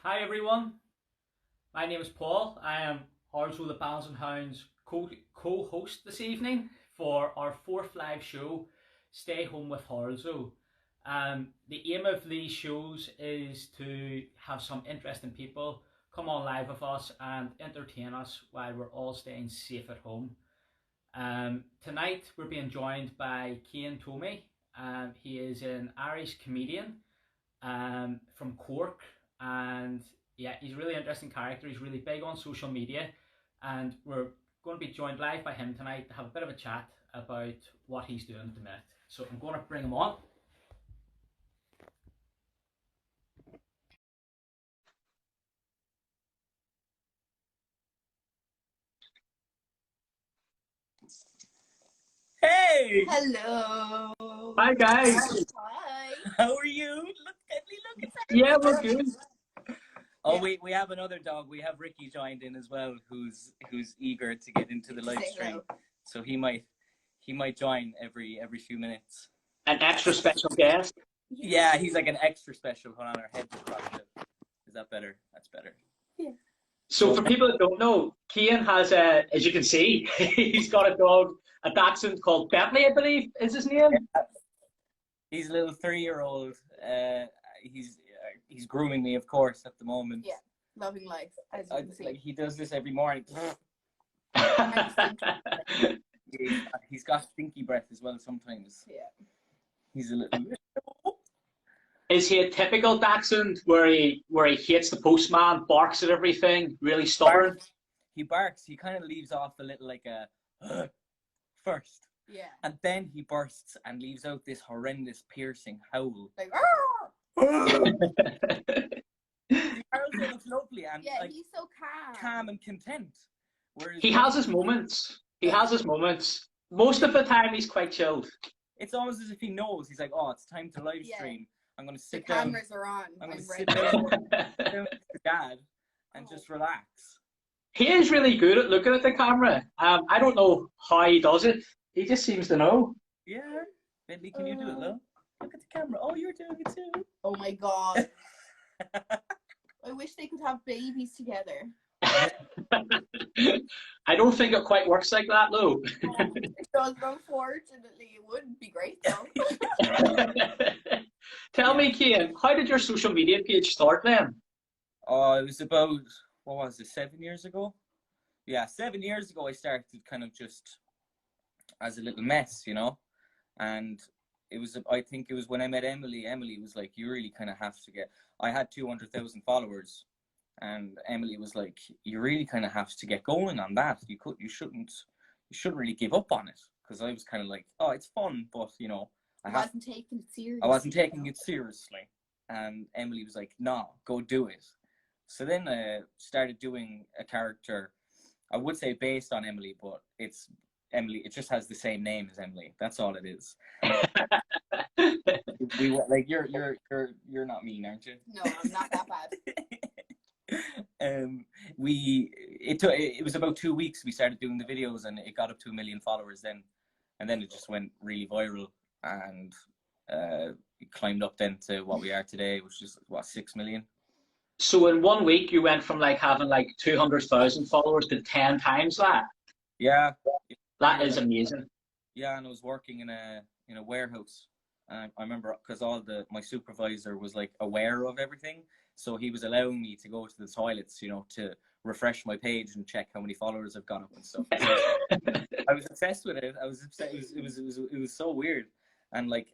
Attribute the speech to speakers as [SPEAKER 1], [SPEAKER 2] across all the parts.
[SPEAKER 1] Hi everyone, my name is Paul. I am Harlso the Balance and Hounds co-host this evening for our fourth live show, Stay Home with Harlso. The aim of these shows is to have some interesting people come on live with us and entertain us while we're all staying safe at home. Tonight we're being joined by Cian Twomey. He is an Irish comedian from Cork, and yeah, he's a really interesting character. He's really big on social media, and we're going to be joined live by him tonight to have a bit of a chat about what he's doing at the minute. So I'm going to bring him on.
[SPEAKER 2] Hey!
[SPEAKER 3] Hello.
[SPEAKER 1] Hi guys.
[SPEAKER 3] Hi.
[SPEAKER 2] How are you? Look at me, look at that.
[SPEAKER 1] Yeah, we're good.
[SPEAKER 2] Oh, we have another dog. We have Ricky joined in as well, who's eager to get into the live
[SPEAKER 3] Say
[SPEAKER 2] stream.
[SPEAKER 3] hello.
[SPEAKER 2] So he might join every few minutes.
[SPEAKER 1] An extra special guest.
[SPEAKER 2] Yeah, he's like an extra special. Hold on, our head just popped up. Is that better? That's better.
[SPEAKER 3] Yeah.
[SPEAKER 1] So for people that don't know, Cian has as you can see, he's got a dog, a dachshund called Bentley, I believe is his name.
[SPEAKER 2] He's a little 3-year-old. He's grooming me, of course, at the moment.
[SPEAKER 3] Yeah. Loving life, as you can see.
[SPEAKER 2] Like he does this every morning. He's got stinky breath as well sometimes.
[SPEAKER 3] Yeah.
[SPEAKER 2] He's a little.
[SPEAKER 1] Is he a typical dachshund where he hates the postman, barks at everything, really stubborn?
[SPEAKER 2] He barks. He kind of leaves off a little like a first,
[SPEAKER 3] Yeah.
[SPEAKER 2] and then he bursts and leaves out this horrendous piercing howl.
[SPEAKER 3] Like,
[SPEAKER 2] Harlso looks lovely and
[SPEAKER 3] yeah,
[SPEAKER 2] like
[SPEAKER 3] he's so calm.
[SPEAKER 2] calm and content. Whereas
[SPEAKER 1] He has his moments. He has his moments. Most of the time, he's quite chilled.
[SPEAKER 2] It's almost as if he knows. He's like, oh, it's time to live
[SPEAKER 3] Yeah.
[SPEAKER 2] stream. I'm going to
[SPEAKER 3] The
[SPEAKER 2] sit down.
[SPEAKER 3] cameras are on.
[SPEAKER 2] I'm going to
[SPEAKER 3] ready.
[SPEAKER 2] sit down with Dad and just relax.
[SPEAKER 1] He is really good at looking at the camera. I don't know how he does it. He just seems to know.
[SPEAKER 2] Yeah. Bentley, can you do it, love? Look at the camera. Oh, you're doing it too.
[SPEAKER 3] Oh my god. I wish they could have babies together.
[SPEAKER 1] I don't think it quite works like that, though.
[SPEAKER 3] It does, unfortunately. It would be great, though.
[SPEAKER 1] Tell me, Cian, how did your social media page start then?
[SPEAKER 2] Oh, it was about, what was it, 7 years ago? Yeah, 7 years ago I started kind of just as a little mess, you know? And it was, I think it was when I met Emily. Emily was like, you really kind of have to get, I had 200,000 followers. And Emily was like, you really kind of have to get going on that. You shouldn't really give up on it. Because I was kind of like, oh, it's fun, but you know,
[SPEAKER 3] I wasn't taking it seriously.
[SPEAKER 2] I wasn't taking it seriously. And Emily was like, no, go do it. So then I started doing a character, I would say based on Emily, but it's Emily, it just has the same name as Emily. That's all it is. We were like, you're not mean, aren't you?
[SPEAKER 3] No, I'm not that bad.
[SPEAKER 2] It was about 2 weeks we started doing the videos and it got up to 1 million followers then, and then it just went really viral, and it climbed up then to what we are today, which is what, 6 million.
[SPEAKER 1] So in 1 week, you went from like having like 200,000 followers to 10 times that.
[SPEAKER 2] Yeah,
[SPEAKER 1] That is amazing.
[SPEAKER 2] yeah. And I was working in a warehouse, and I remember because my supervisor was like aware of everything. So he was allowing me to go to the toilets, you know, to refresh my page and check how many followers I've got up and stuff. I was obsessed with it. I was obsessed. It was so weird. And like,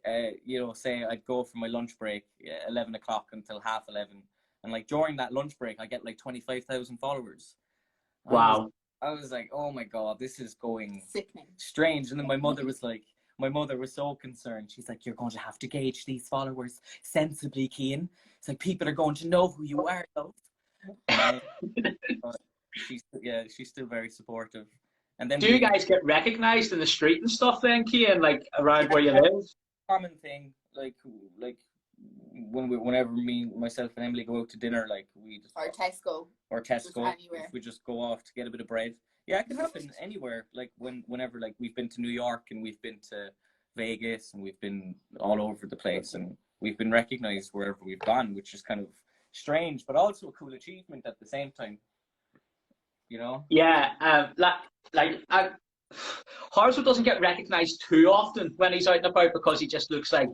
[SPEAKER 2] you know, say I'd go for my lunch break, 11 o'clock until 11:30, and like during that lunch break, I get like 25,000 followers.
[SPEAKER 1] Wow.
[SPEAKER 2] I was like, oh my god, this is going
[SPEAKER 3] Sickening.
[SPEAKER 2] strange. And then my mother was so concerned. She's like, you're going to have to gauge these followers sensibly, Cian. It's like, people are going to know who you are, though. She's still very supportive. And then
[SPEAKER 1] Do you guys get recognized in the street and stuff then, Cian, like around where you live?
[SPEAKER 2] Common thing, like whenever myself and Emily go out to dinner, like we just,
[SPEAKER 3] or Tesco,
[SPEAKER 2] if we just go off to get a bit of bread. Yeah, it can happen anywhere. Like whenever, like we've been to New York and we've been to Vegas and we've been all over the place and we've been recognized wherever we've gone, which is kind of strange, but also a cool achievement at the same time. You know?
[SPEAKER 1] Yeah, Harlso doesn't get recognised too often when he's out and about because he just looks like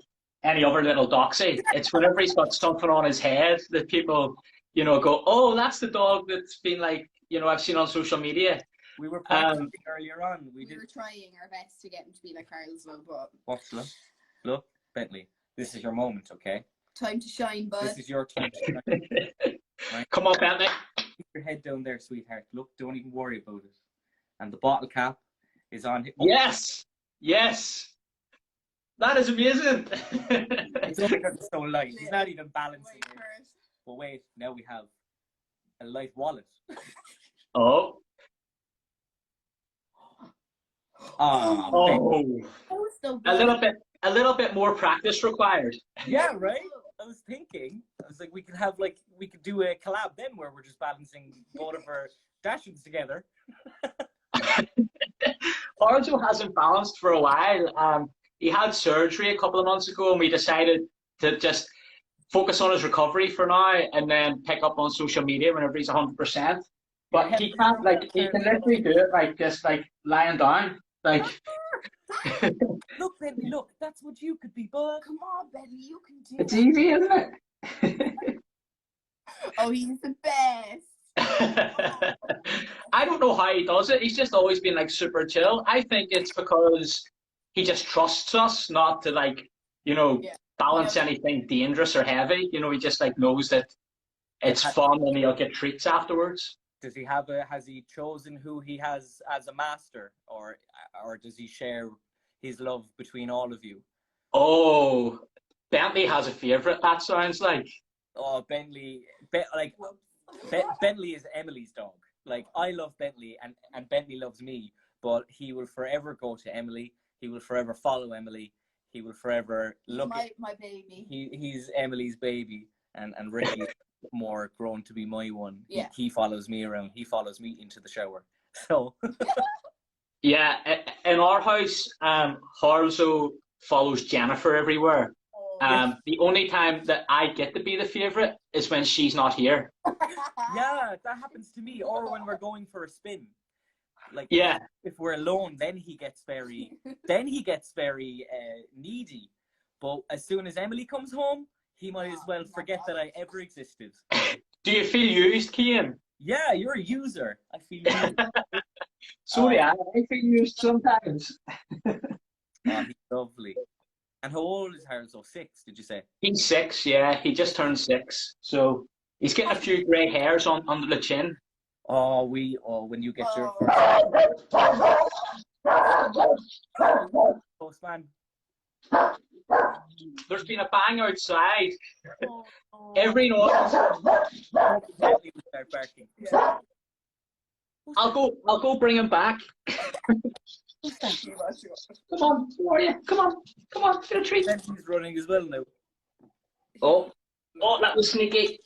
[SPEAKER 1] any other little doxy. It's whenever he's got something on his head that people, go, oh, that's the dog that's been like, I've seen on social media.
[SPEAKER 2] We were practicing earlier on.
[SPEAKER 3] We were trying our best to get him to be like Harlso, but...
[SPEAKER 2] Watch, look, Bentley, this is your moment, okay?
[SPEAKER 3] Time to shine, bud.
[SPEAKER 2] This is your time to shine. Right?
[SPEAKER 1] Come on, Bentley.
[SPEAKER 2] Keep your head down there, sweetheart. Look, don't even worry about it. And the bottle cap is on. Oh.
[SPEAKER 1] Yes. That is amazing.
[SPEAKER 2] It's only because it's so light. He's not even balancing it. But wait, now we have a light wallet.
[SPEAKER 1] Oh.
[SPEAKER 2] Oh.
[SPEAKER 3] So
[SPEAKER 1] a little bit more practice required.
[SPEAKER 2] Yeah, right? I was like, we could do a collab then where we're just balancing both of our dashes together.
[SPEAKER 1] Harlso hasn't balanced for a while. He had surgery a couple of months ago, and we decided to just focus on his recovery for now, and then pick up on social media whenever he's 100%. But he can't, he can literally do it, just lying down,
[SPEAKER 2] Look, Bentley, look, that's what you could be, bud.
[SPEAKER 3] Come on, Bentley, you can do
[SPEAKER 1] It's easy, isn't it?
[SPEAKER 3] Oh, he's the best.
[SPEAKER 1] I don't know how he does it. He's just always been super chill. I think it's because he just trusts us not to balance anything dangerous or heavy. He just knows that it's fun and he'll get treats afterwards.
[SPEAKER 2] Does he has he chosen who he has as a master, or does he share his love between all of you?
[SPEAKER 1] Oh, Bentley has a favourite, that sounds like.
[SPEAKER 2] Oh, Bentley, Bentley is Emily's dog. I love Bentley and Bentley loves me, but he will forever go to Emily. He will forever follow Emily. He will forever look
[SPEAKER 3] at my baby.
[SPEAKER 2] He's Emily's baby, and Ricky is more grown to be my one.
[SPEAKER 3] Yeah.
[SPEAKER 2] He follows me around. He follows me into the shower. So
[SPEAKER 1] yeah, in our house, Harlso follows Jennifer everywhere. The only time that I get to be the favourite is when she's not here.
[SPEAKER 2] Yeah, that happens to me. Or when we're going for a spin. If we're alone, then he gets very needy. But as soon as Emily comes home, he might as well forget that I ever existed.
[SPEAKER 1] Do you feel used, Cian?
[SPEAKER 2] Yeah, you're a user. I feel used.
[SPEAKER 1] Sorry, I feel used sometimes.
[SPEAKER 2] He's lovely. And how old is Harlso? 6, did you say? He's
[SPEAKER 1] 6, yeah. He just turned 6. So he's getting a few grey hairs under the chin.
[SPEAKER 2] When you get your postman.
[SPEAKER 1] There's been a bang outside. Every night. I'll go bring him back. Come on, where are you? Come on, get a treat.
[SPEAKER 2] He's running as well now.
[SPEAKER 1] Oh, that was sneaky.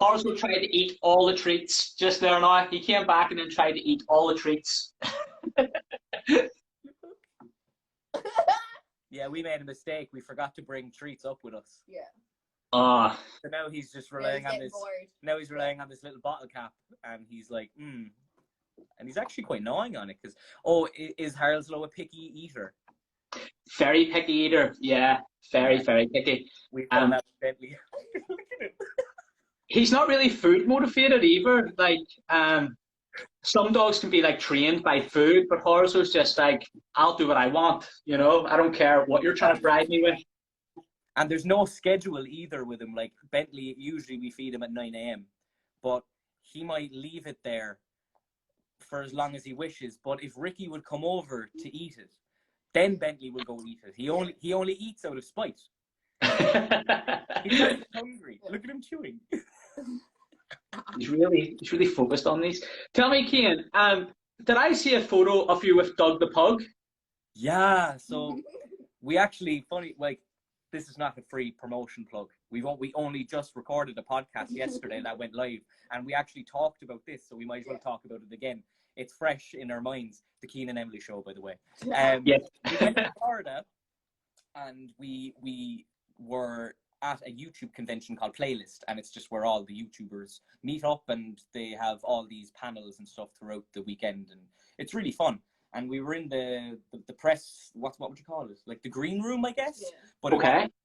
[SPEAKER 1] Harlso tried to eat all the treats just there now. He came back and then tried to eat all the treats.
[SPEAKER 2] Yeah, we made a mistake. We forgot to bring treats up with us.
[SPEAKER 3] Yeah.
[SPEAKER 2] So now he's just relying on this.
[SPEAKER 3] Bored.
[SPEAKER 2] Now he's relying on this little bottle cap, and he's like, and he's actually quite gnawing on it because. Oh, is Harlso a picky eater?
[SPEAKER 1] Very picky eater. Yeah, very picky.
[SPEAKER 2] We found that Bentley.
[SPEAKER 1] He's not really food motivated either. Some dogs can be trained by food, but Harlso's just I'll do what I want. I don't care what you're trying to bribe me with.
[SPEAKER 2] And there's no schedule either with him. Like Bentley, usually we feed him at 9 a.m, but he might leave it there for as long as he wishes. But if Ricky would come over to eat it, then Bentley will go eat it. He only eats out of spite. He's hungry. Look at him chewing.
[SPEAKER 1] He's really focused on these. Tell me, Cian, did I see a photo of you with Doug the pug?
[SPEAKER 2] Yeah, so we actually this is not a free promotion plug. We only just recorded a podcast yesterday that went live, and we actually talked about this, so we might as well talk about it again. It's fresh in our minds. The Cian and Emily show, by the way.
[SPEAKER 1] Yes.
[SPEAKER 2] We went to Florida, and we were at a YouTube convention called Playlist, and it's just where all the YouTubers meet up, and they have all these panels and stuff throughout the weekend, and it's really fun. And we were in the press, what would you call it? Like the green room, I guess.
[SPEAKER 3] Yeah.
[SPEAKER 2] But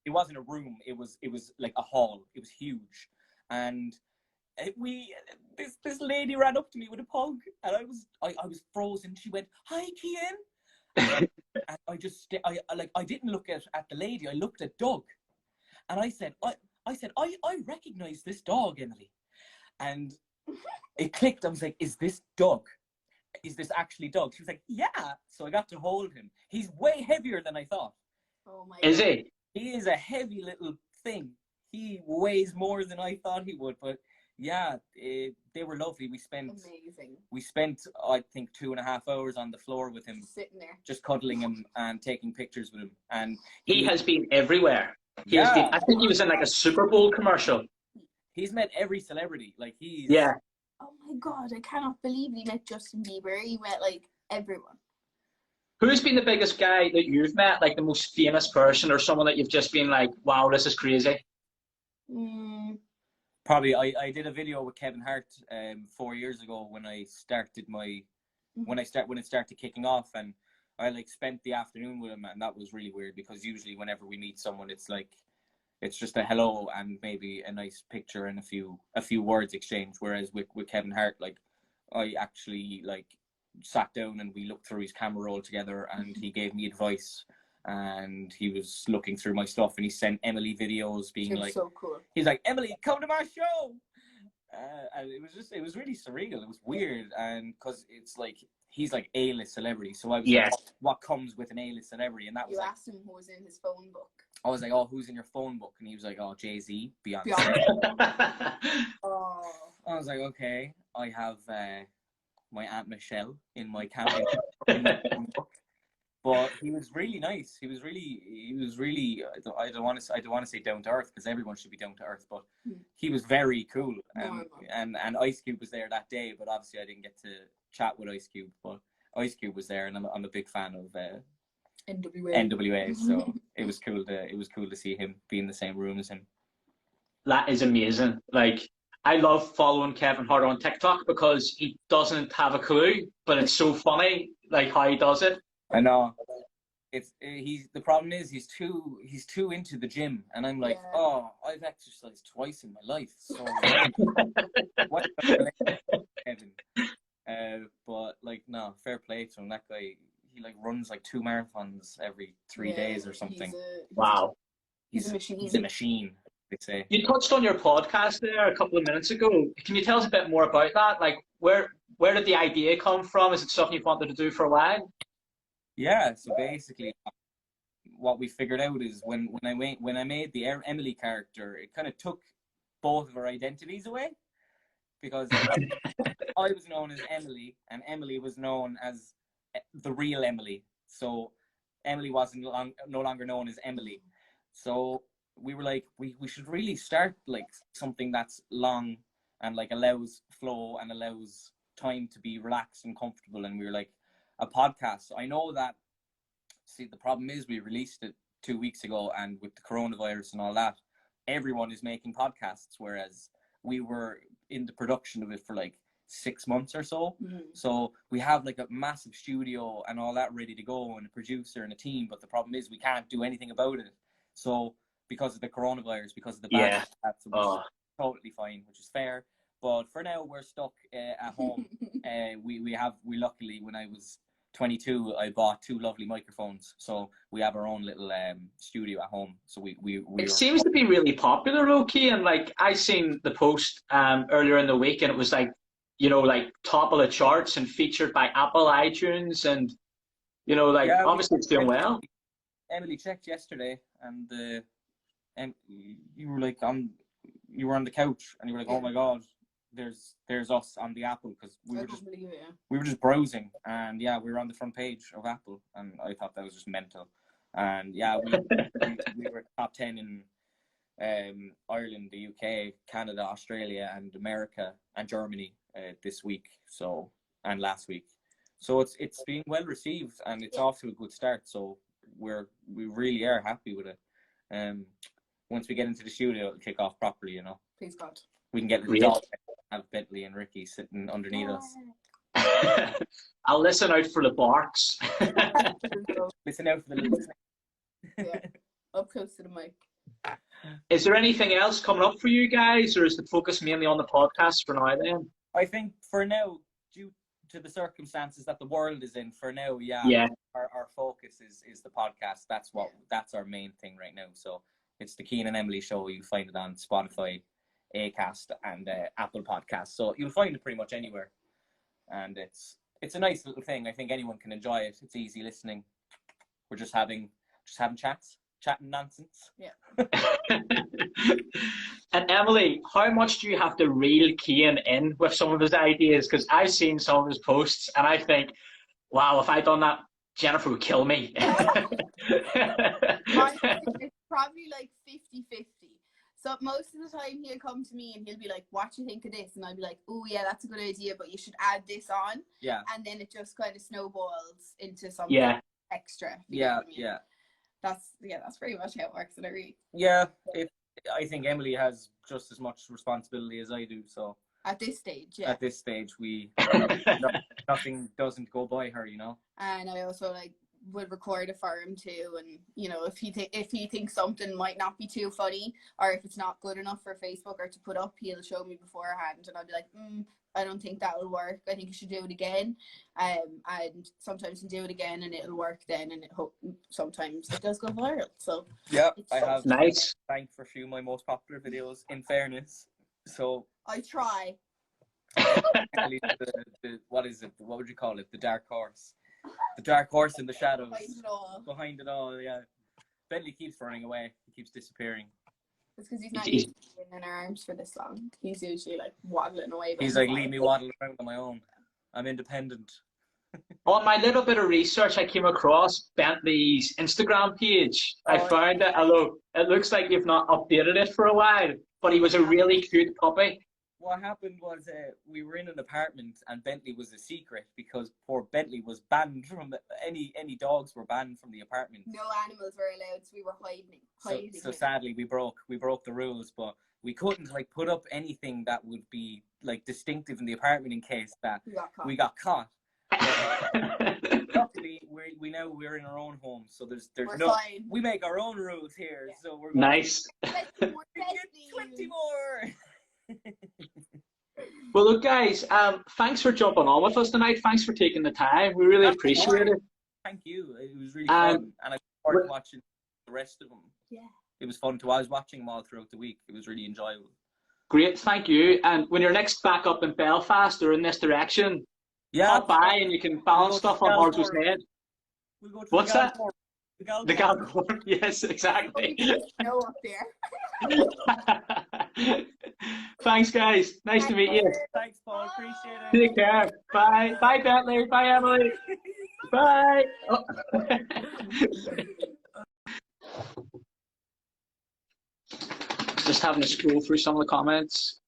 [SPEAKER 2] it wasn't a room. It was like a hall. It was huge, and this lady ran up to me with a pug, and I was frozen. She went, "Hi, Cian." And I didn't look at the lady. I looked at Doug, and I said, I recognize this dog, Emily. And it clicked. I was like, is this Doug? Is this actually Doug? She was like, yeah. So I got to hold him. He's way heavier than I thought.
[SPEAKER 3] Oh my
[SPEAKER 4] Is
[SPEAKER 3] God.
[SPEAKER 4] he?
[SPEAKER 2] He is a heavy little thing. He weighs more than I thought he would. But yeah, they were lovely.
[SPEAKER 3] Amazing.
[SPEAKER 2] We spent, I think, 2.5 hours on the floor with him,
[SPEAKER 3] Sitting there.
[SPEAKER 2] just cuddling him and taking pictures with him. And
[SPEAKER 4] He has been everywhere. He has been, I think he was in like a Super Bowl commercial.
[SPEAKER 2] He's met every celebrity. Like
[SPEAKER 4] Yeah.
[SPEAKER 3] Oh my God, I cannot believe he met Justin Bieber. He met like everyone.
[SPEAKER 4] Who's been the biggest guy that you've met? Like the most famous person, or someone that you've just been like, wow, this is crazy?
[SPEAKER 2] Probably I did a video with Kevin Hart 4 years ago when I started when it started kicking off, and I like spent the afternoon with him, and that was really weird because usually whenever we meet someone, it's like it's just a hello and maybe a nice picture and a few words exchanged. Whereas with Kevin Hart, like I actually like sat down and we looked through his camera roll together, and he gave me advice, and he was looking through my stuff, and he sent Emily videos being like,
[SPEAKER 3] so cool.
[SPEAKER 2] He's like, Emily, come to my show. And it was really surreal. It was weird, and because it's like he's like A-list celebrity, so I was like, what comes with an A-list celebrity? And that was
[SPEAKER 3] asked him who was in his phone book.
[SPEAKER 2] I was like, oh, who's in your phone book? And he was like, oh, Jay-Z, Beyonce.
[SPEAKER 3] Oh.
[SPEAKER 2] I was like, okay, I have my Aunt Michelle in my phone book. But he was really nice. He was really. I don't want to say down to earth, because everyone should be down to earth. But he was very cool. And Ice Cube was there that day, but obviously I didn't get to chat with Ice Cube. But Ice Cube was there, and I'm a big fan of NWA. So it was cool to see him be in the same room as him.
[SPEAKER 4] That is amazing. Like, I love following Kevin Hart on TikTok because he doesn't have a clue, but it's so funny, like how he does it.
[SPEAKER 2] I know. The problem is he's too into the gym, and I'm like, oh, I've exercised twice in my life, so what Kevin? But like, no, fair play to him. That guy, he like runs like 2 marathons every 3 days or something.
[SPEAKER 4] Wow.
[SPEAKER 3] He's a machine.
[SPEAKER 2] He's a machine, they say.
[SPEAKER 4] You touched on your podcast there a couple of minutes ago. Can you tell us a bit more about that? Like, where did the idea come from? Is it something you've wanted to do for a while?
[SPEAKER 2] Yeah, so basically what we figured out is when I made the Emily character, it kind of took both of our identities away, because I was known as Emily and Emily was known as the real Emily. So Emily wasn't no longer known as Emily. So we were like, we should really start like something that's long and like allows flow and allows time to be relaxed and comfortable. And we were like, a podcast. I know that, see, the problem is we released it 2 weeks ago, and with the coronavirus and all that, everyone is making podcasts, whereas we were in the production of it for like 6 months or so. So we have like a massive studio and all that ready to go, and a producer and a team, but the problem is we can't do anything about it. So because of the coronavirus, because of the ban, that's totally fine, which is fair. But for now, we're stuck at home. We luckily, when I was 22, I bought 2 lovely microphones, so we have our own little studio at home. So
[SPEAKER 4] it seems to be really popular, low key, and like I seen the post earlier in the week, and it was like, you know, like top of the charts and featured by Apple iTunes, and you know, like obviously it's doing well.
[SPEAKER 2] Emily checked yesterday, and you were like you were on the couch, and you were like, oh my god, there's us on the Apple, because we were just browsing, and we were on the front page of Apple, and I thought that was just mental. And we were top 10 in Ireland, the UK, Canada, Australia, and America, and Germany this week, so, and last week. So it's been well received, and it's off to a good start. So we really are happy with it. once we get into the studio, it'll kick off properly. You know,
[SPEAKER 3] Please God.
[SPEAKER 2] we can get the
[SPEAKER 4] Great.
[SPEAKER 2] dog, have Bentley and Ricky sitting underneath us.
[SPEAKER 4] I'll listen out for the barks.
[SPEAKER 2] Listen out for the little.
[SPEAKER 3] Yeah, up close to the mic.
[SPEAKER 4] Is there anything else coming up for you guys, or is the focus mainly on the podcast for now then?
[SPEAKER 2] I think for now, due to the circumstances that the world is in, for now,
[SPEAKER 4] Yeah.
[SPEAKER 2] our focus is the podcast. That's our main thing right now. So it's the Cian and Emily show. You find it on Spotify, Acast, and Apple Podcasts. So you'll find it pretty much anywhere. And it's a nice little thing. I think anyone can enjoy it. It's easy listening. We're just having chatting nonsense.
[SPEAKER 3] Yeah.
[SPEAKER 4] And Emily, how much do you have to reel Cian in with some of his ideas? Because I've seen some of his posts and I think, wow, if I'd done that, Jennifer would kill me.
[SPEAKER 3] It's probably like 50-50. So most of the time he'll come to me and he'll be like, what do you think of this? And I'll be like, oh yeah, that's a good idea, but you should add this on.
[SPEAKER 2] Yeah.
[SPEAKER 3] And then it just kind of snowballs into something extra. you know
[SPEAKER 2] Yeah,
[SPEAKER 3] what I mean?
[SPEAKER 2] yeah.
[SPEAKER 3] That's pretty much how it works, and I really.
[SPEAKER 2] Yeah, I think Emily has just as much responsibility as I do. So
[SPEAKER 3] At this stage, yeah.
[SPEAKER 2] at this stage, nothing doesn't go by her, you know.
[SPEAKER 3] And I also would record it for him too, and if he thinks something might not be too funny, or if it's not good enough for Facebook or to put up, he'll show me beforehand, and I'll be like, I don't think that will work. I think you should do it again. And sometimes you do it again and it'll work then, and sometimes it does go viral. So
[SPEAKER 2] yeah, I have
[SPEAKER 4] nice.
[SPEAKER 2] Thanked for a few of my most popular videos. In fairness, so
[SPEAKER 3] I try.
[SPEAKER 2] What is it? What would you call it? The dark horse. The dark horse in the shadows. Behind it all, yeah. Bentley keeps running away. He keeps disappearing.
[SPEAKER 3] It's because he's not used to being in our arms for this long. He's usually waddling away.
[SPEAKER 2] He's like, leave me waddle around on my own. I'm independent.
[SPEAKER 4] On my little bit of research, I came across Bentley's Instagram page. I found it. Although it looks like you've not updated it for a while, but he was a really cute puppy.
[SPEAKER 2] What happened was we were in an apartment and Bentley was a secret because poor Bentley was banned from any dogs were banned from the apartment.
[SPEAKER 3] No animals were allowed, so we were hiding.
[SPEAKER 2] So sadly we broke the rules, but we couldn't put up anything that would be distinctive in the apartment in case that we got caught. Luckily, we're in our own home, so there's
[SPEAKER 3] fine.
[SPEAKER 2] We make our own rules here, so we're
[SPEAKER 4] nice.
[SPEAKER 3] 20
[SPEAKER 2] more.
[SPEAKER 4] Well, look, guys, thanks for jumping on with us tonight. Thanks for taking the time. We really appreciate it.
[SPEAKER 2] Thank you. It was really fun, and I started watching the rest of them.
[SPEAKER 3] Yeah.
[SPEAKER 2] It was fun too. I was watching them all throughout the week. It was really enjoyable.
[SPEAKER 4] Great, thank you. And when you're next back up in Belfast or in this direction, pop by and you can balance stuff on Harlso's head.
[SPEAKER 2] We'll go to
[SPEAKER 4] What's that?
[SPEAKER 2] The
[SPEAKER 4] Galgore. Yes, exactly.
[SPEAKER 3] Snow up there.
[SPEAKER 4] Thanks, guys. Nice to meet you.
[SPEAKER 2] Thanks, Paul. Appreciate it.
[SPEAKER 4] Take care. Bye. Bye, Bentley. Bye, Emily. Bye. Oh. Just having to scroll through some of the comments.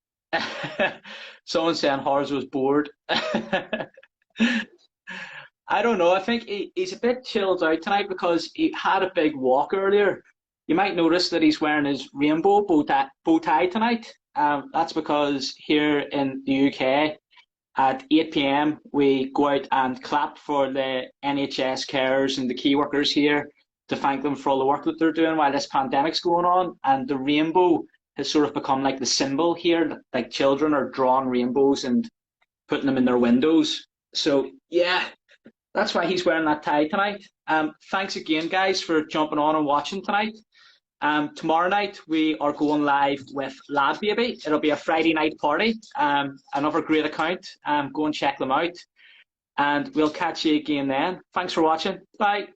[SPEAKER 4] Someone saying Harlso was bored. I don't know. I think he's a bit chilled out tonight because he had a big walk earlier. You might notice that he's wearing his rainbow bow tie tonight. That's because here in the UK at 8 p.m. we go out and clap for the NHS carers and the key workers here to thank them for all the work that they're doing while this pandemic's going on. And the rainbow has sort of become like the symbol here. Like children are drawing rainbows and putting them in their windows. So yeah, that's why he's wearing that tie tonight. Thanks again, guys, for jumping on and watching tonight. Tomorrow night we are going live with Lad Baby. It'll be a Friday night party. Another great account. Go and check them out. And we'll catch you again then. Thanks for watching. Bye.